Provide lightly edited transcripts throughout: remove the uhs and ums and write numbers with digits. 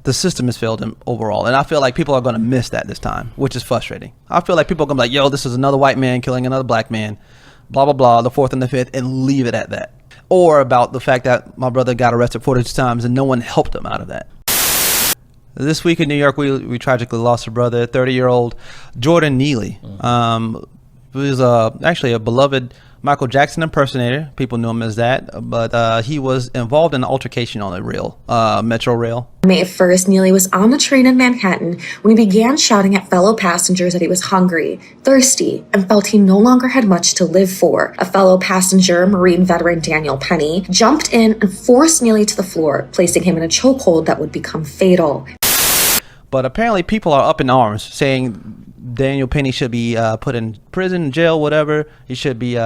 the system has failed him overall. And I feel like people are going to miss that this time, which is frustrating. I feel like people are going to be like, yo, this is another white man killing another black man, blah, blah, blah, the fourth and the fifth, and leave it at that. Or about the fact that my brother got arrested 42 times and no one helped him out of that. This week in New York, we tragically lost a brother, 30-year-old Jordan Neely. He was actually a beloved Michael Jackson impersonator. People knew him as that, but he was involved in an altercation on the rail, Metro Rail. May 1st, Neely was on the train in Manhattan when he began shouting at fellow passengers that he was hungry, thirsty, and felt he no longer had much to live for. A fellow passenger, Marine veteran Daniel Penny, jumped in and forced Neely to the floor, placing him in a chokehold that would become fatal. But apparently people are up in arms saying Daniel Penny should be put in prison, jail, whatever. He should be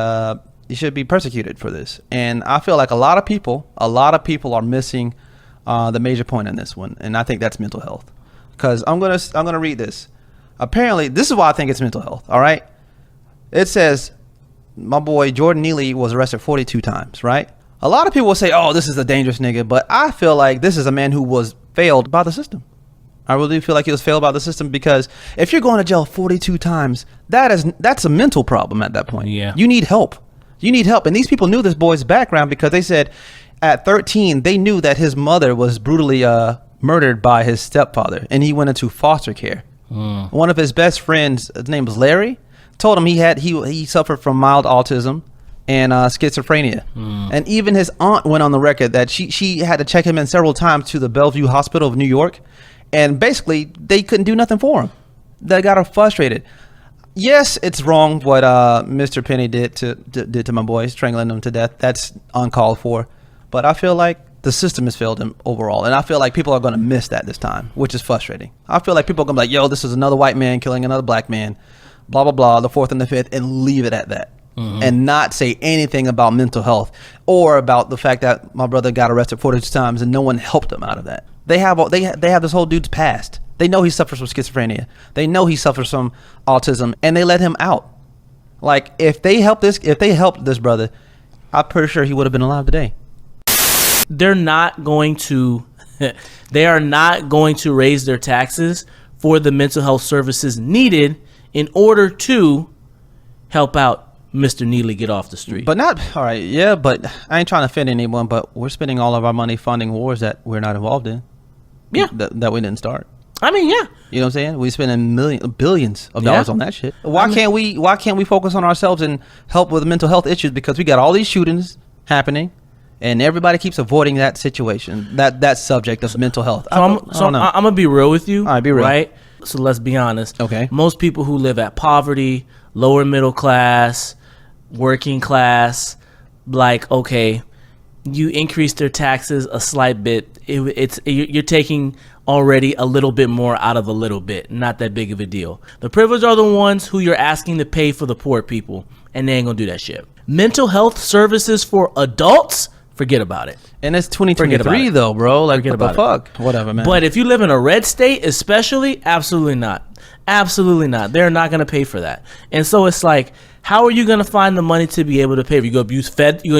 persecuted for this. And I feel like a lot of people are missing the major point in this one, and I think that's mental health. Because I'm gonna read this. Apparently, this is why I think it's mental health. All right, it says my boy Jordan Neely was arrested 42 times. Right. A lot of people will say, "Oh, this is a dangerous nigga," but I feel like this is a man who was failed by the system. I really feel like he was failed by the system, because if you're going to jail 42 times, that's a mental problem at that point. Yeah. You need help. And these people knew this boy's background, because they said at 13, they knew that his mother was brutally murdered by his stepfather, and he went into foster care. One of his best friends, his name was Larry, told him he suffered from mild autism and schizophrenia. And even his aunt went on the record that she had to check him in several times to the Bellevue Hospital of New York. And basically, they couldn't do nothing for him. They got her frustrated. Yes, it's wrong what Mr. Penny did to my boy, strangling him to death. That's uncalled for. But I feel like the system has failed him overall. And I feel like people are going to miss that this time, which is frustrating. I feel like people are going to be like, yo, this is another white man killing another black man, blah, blah, blah, the fourth and the fifth, and leave it at that. And not say anything about mental health or about the fact that my brother got arrested 42 times and no one helped him out of that. They have this whole dude's past. They know he suffers from schizophrenia. They know he suffers from autism, and they let him out. Like, if they helped this brother, I'm pretty sure he would have been alive today. They're not going to they are not going to raise their taxes for the mental health services needed in order to help out Mr. Neely get off the street. But not, all right, yeah, but I ain't trying to offend anyone, but we're spending all of our money funding wars that we're not involved in. Yeah. That we didn't start. I mean, yeah. You know what I'm saying? We're spending billions of dollars on that shit. Why can't we focus on ourselves and help with mental health issues? Because we got all these shootings happening, and everybody keeps avoiding that situation, that subject of mental health. I'm going to be real with you. All right, be real. Right? So let's be honest. Okay. Most people who live at poverty, lower middle class, working class, like, okay, you increase their taxes a slight bit. You're taking already a little bit more out of a little bit. Not that big of a deal. The privileged are the ones who you're asking to pay for the poor people, and they ain't gonna do that shit. Mental health services for adults, forget about it. And it's 2023 though, bro. Like, what the fuck? Whatever, man. But if you live in a red state, especially, absolutely not. Absolutely not. They're not going to pay for that. And so it's like, how are you going to find the money to be able to pay? Are you going to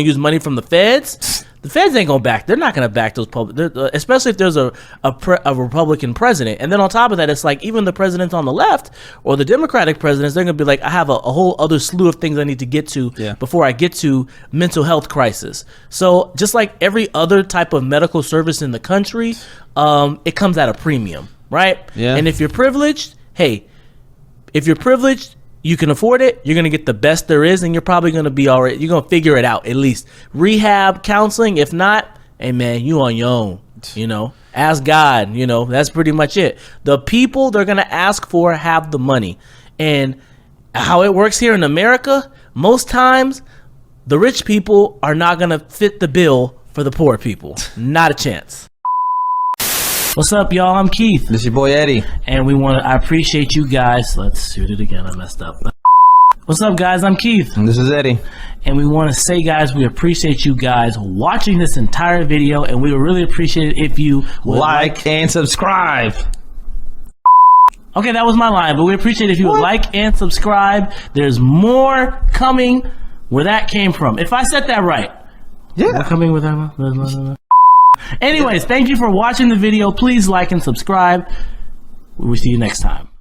use money from the feds? The feds ain't going to back. They're not going to back those public, especially if there's a Republican president. And then on top of that, it's like even the presidents on the left or the Democratic presidents, they're going to be like, I have a whole other slew of things I need to get to before I get to mental health crisis. So just like every other type of medical service in the country, it comes at a premium, right? Yeah. And if you're privileged, hey, if you're privileged, you can afford it, you're going to get the best there is, and you're probably going to be all right. You're going to figure it out, at least. Rehab, counseling, if not, hey, man, you on your own, you know. Ask God, you know. That's pretty much it. The people they're going to ask for have the money. And how it works here in America, most times, the rich people are not going to fit the bill for the poor people. Not a chance. What's up, y'all? I'm Keith. This is your boy Eddie. And I appreciate you guys. Let's shoot it again. I messed up. What's up, guys? I'm Keith. And this is Eddie. And we want to say, guys, we appreciate you guys watching this entire video. And we would really appreciate it if you would like and subscribe. Okay, that was my line. But we appreciate it if you would like and subscribe. There's more coming where that came from. If I said that right. Yeah. More coming where that. Anyways, thank you for watching the video. Please like and subscribe. We will see you next time.